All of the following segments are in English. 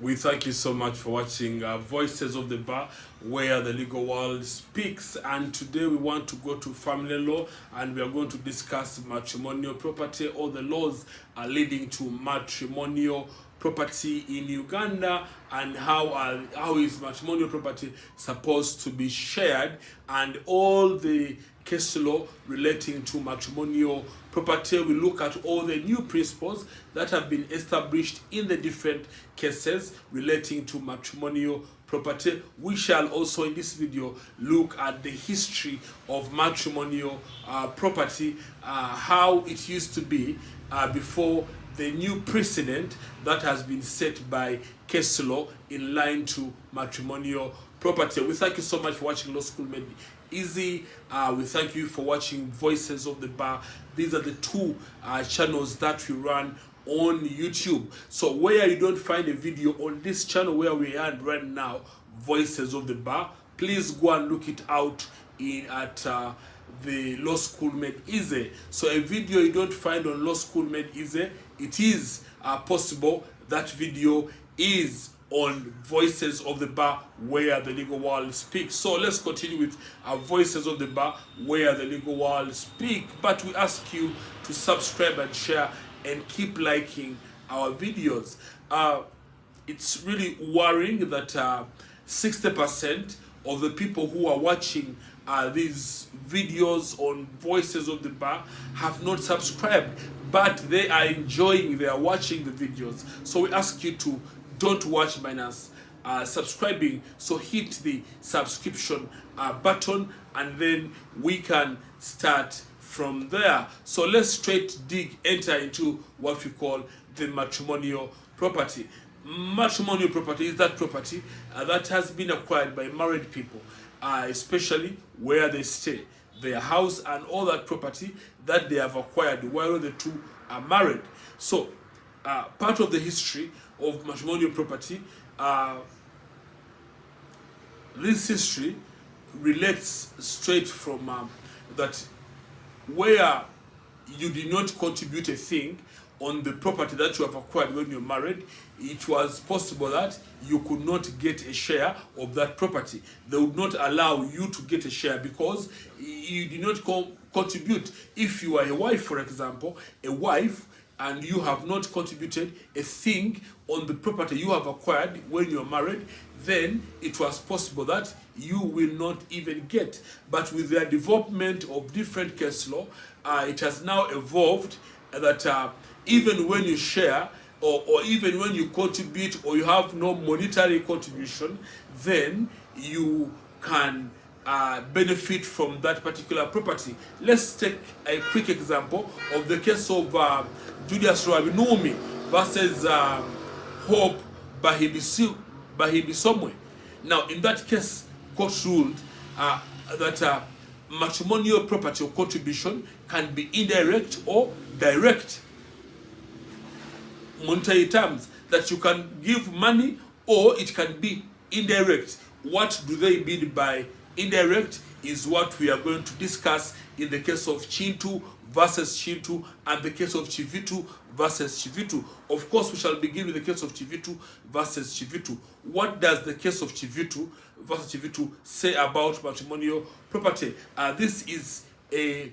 We thank you so much for watching Voices of the Bar, where the legal world speaks. And today we want to go to family law, and we are going to discuss matrimonial property, or the laws are leading to matrimonial property in Uganda, and how is matrimonial property supposed to be shared, and all the case law relating to matrimonial property. We look at all the new principles that have been established in the different cases relating to matrimonial property. We shall also in this video look at the history of matrimonial property, how it used to be before the new precedent that has been set by case law in line to matrimonial property. We thank you so much for watching Law School Made Easy. We thank you for watching Voices of the Bar. These are the two channels that we run on YouTube. So where you don't find a video on this channel where we are right now, Voices of the Bar, please go and look it out at the Law School Made Easy. So a video you don't find on Law School Made Easy, it is possible that video is on Voices of the Bar, where the legal world speaks. So let's continue with Voices of the Bar, where the legal world speak. But we ask you to subscribe and share and keep liking our videos. It's really worrying that 60% of the people who are watching these videos on Voices of the Bar have not subscribed, but they are enjoying, they are watching the videos. So we ask you to don't watch minus subscribing. So hit the subscription button, and then we can start from there. So let's enter into what we call the matrimonial property. Matrimonial property is that property that has been acquired by married people, especially where they stay, their house, and all that property that they have acquired while the two are married. So part of the history of matrimonial property, this history relates straight from that where you did not contribute a thing on the property that you have acquired when you're married, it was possible that you could not get a share of that property. They would not allow you to get a share because you did not contribute. If you are a wife, for example, a wife, and you have not contributed a thing on the property you have acquired when you're married, then it was possible that you will not even get. But with the development of different case law, it has now evolved that even when you share, or even when you contribute, or you have no monetary contribution, then you can benefit from that particular property. Let's take a quick example of the case of Julius Rabinumi versus Hope Bahibisomwe. Now, in that case, court ruled that matrimonial property or contribution can be indirect or direct. Monetary terms, that you can give money or it can be indirect. What do they mean by indirect is what we are going to discuss in the case of Chintu versus Chintu and the case of Chivitu versus Chivitu. Of course, we shall begin with the case of Chivitu versus Chivitu. What does the case of Chivitu versus Chivitu say about matrimonial property? This is a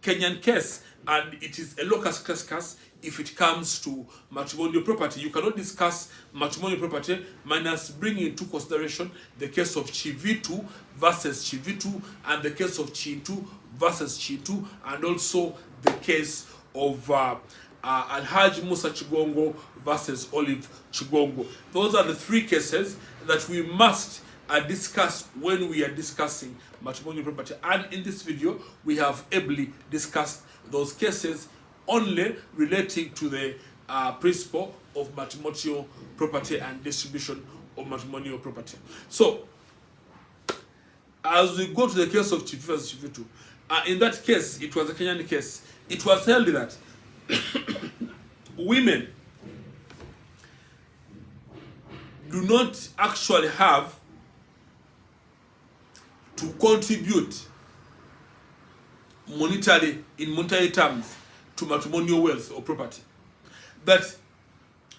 Kenyan case, and it is a locus classicus if it comes to matrimonial property. You cannot discuss matrimonial property minus bringing into consideration the case of Chivitu versus Chivitu, and the case of Chintu versus Chintu, and also the case of Alhaji Musa Chigongo versus Olive Chigongo. Those are the three cases that we must discuss when we are discussing matrimonial property. And in this video, we have ably discussed those cases only relating to the principle of matrimonial property and distribution of matrimonial property. So, as we go to the case of Chivitu versus Chivitu, in that case, it was a Kenyan case. It was held that women do not actually have to contribute in monetary terms to matrimonial wealth or property. That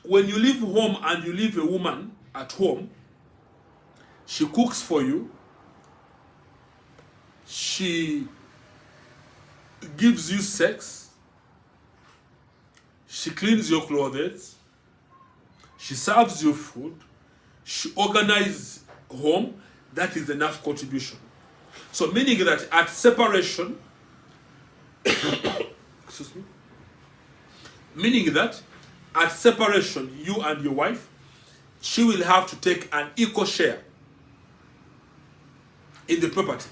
when you leave home and you leave a woman at home, she cooks for you, she gives you sex, she cleans your clothes, she serves you food, she organizes home, that is enough contribution. So meaning that at separation, excuse me, meaning that at separation, you and your wife, she will have to take an equal share in the property,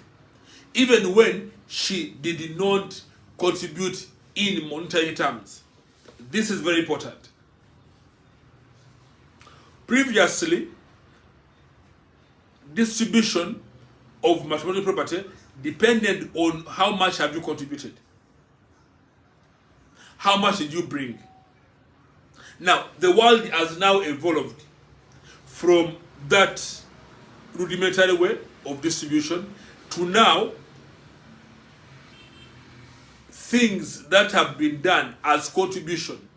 even when she did not contribute in monetary terms. This is very important. Previously, distribution of matrimonial property depended on how much have you contributed. How much did you bring? Now, the world has now evolved from that rudimentary way of distribution to now things that have been done as contribution.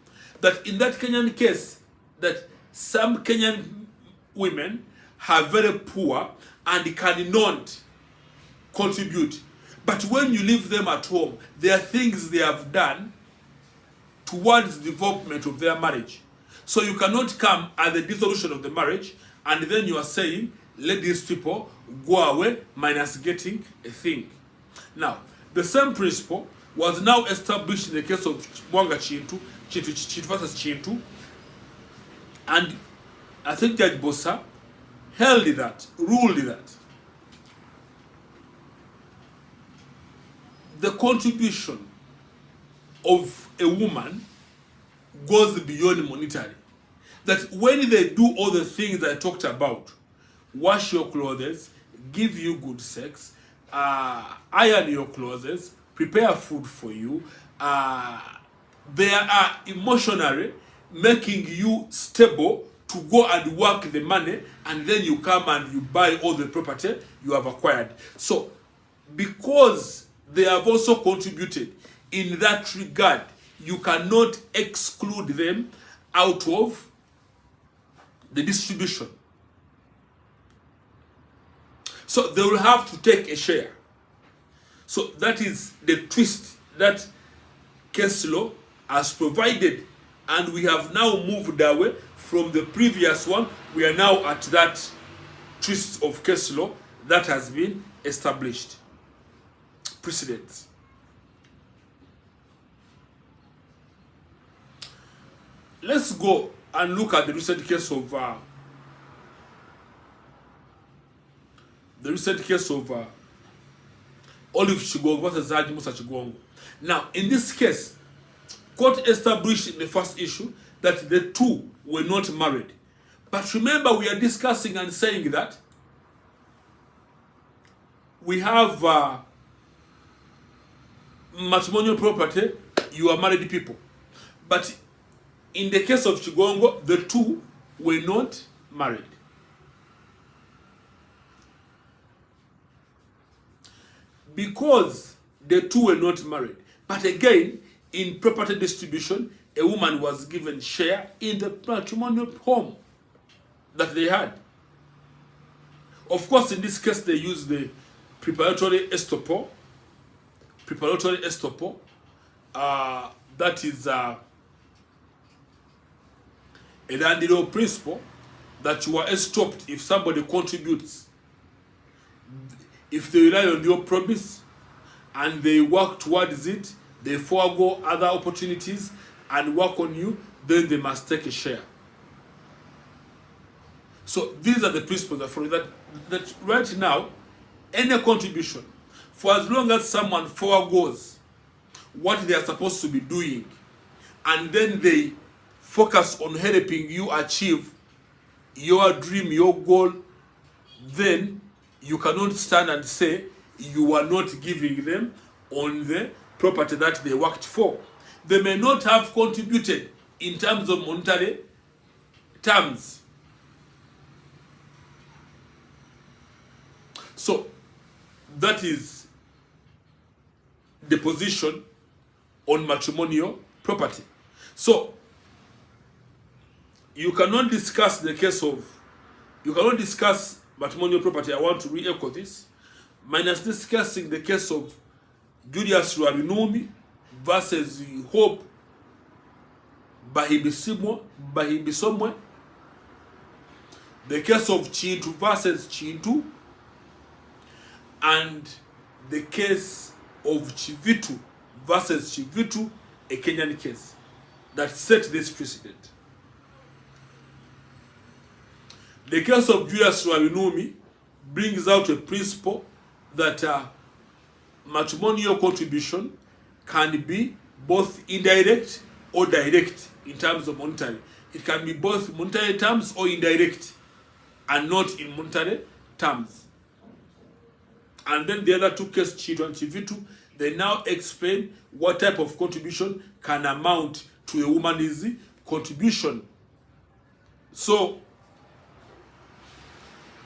That in that Kenyan case, that some Kenyan women are very poor and cannot contribute. But when you leave them at home, there are things they have done towards the development of their marriage. So you cannot come at the dissolution of the marriage and then you are saying, let these people go away minus getting a thing. Now, the same principle was now established in the case of Mwanga Chintu versus Chintu, and I think Judge Bosa ruled that the contribution of a woman goes beyond monetary. That when they do all the things that I talked about, wash your clothes, give you good sex, iron your clothes, prepare food for you, they are emotionally making you stable to go and work the money, and then you come and you buy all the property you have acquired. So, because they have also contributed in that regard, you cannot exclude them out of the distribution. So they will have to take a share. So that is the twist that case law has provided, and we have now moved away from the previous one. We are now at that twist of case law that has been established. Precedent. Let's go and look at the recent case of Olive Chigongo versus Haji Musa Chigongo. Now, in this case, court established in the first issue that the two were not married. But remember, we are discussing and saying that we have matrimonial property, you are married people. But in the case of Chigongo, the two were not married. Because the two were not married. But again, in property distribution, a woman was given share in the matrimonial home that they had. Of course, in this case, they used the preparatory estoppel. Preparatory estoppel. That is a landlord principle that you are estopped if somebody contributes. If they rely on your promise and they work towards it, they forego other opportunities and work on you, then they must take a share. So these are the principles that follow that right now, any contribution, for as long as someone foregoes what they are supposed to be doing, and then they focus on helping you achieve your dream, your goal, then you cannot stand and say you are not giving them on the property that they worked for. They may not have contributed in terms of monetary terms. So that is the position on matrimonial property. So you cannot discuss matrimonial property. I want to re-echo this, minus discussing the case of Julius Rwabinumi versus Hope Bahibisomwe, the case of Chintu versus Chintu, and the case of Chivitu versus Chivitu, a Kenyan case that set this precedent. The case of Julius Rwabinumi brings out a principle that matrimonial contribution can be both indirect or direct in terms of monetary. It can be both monetary terms or indirect, and not in monetary terms. And then the other two cases, Chitu and Chivitu, they now explain what type of contribution can amount to a woman's contribution. So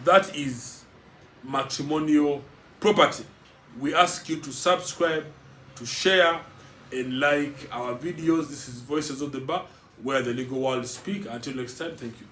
that is matrimonial property. We ask you to subscribe, to share, and like our videos. This is Voices of the Bar, where the legal world speak. Until next time, thank you.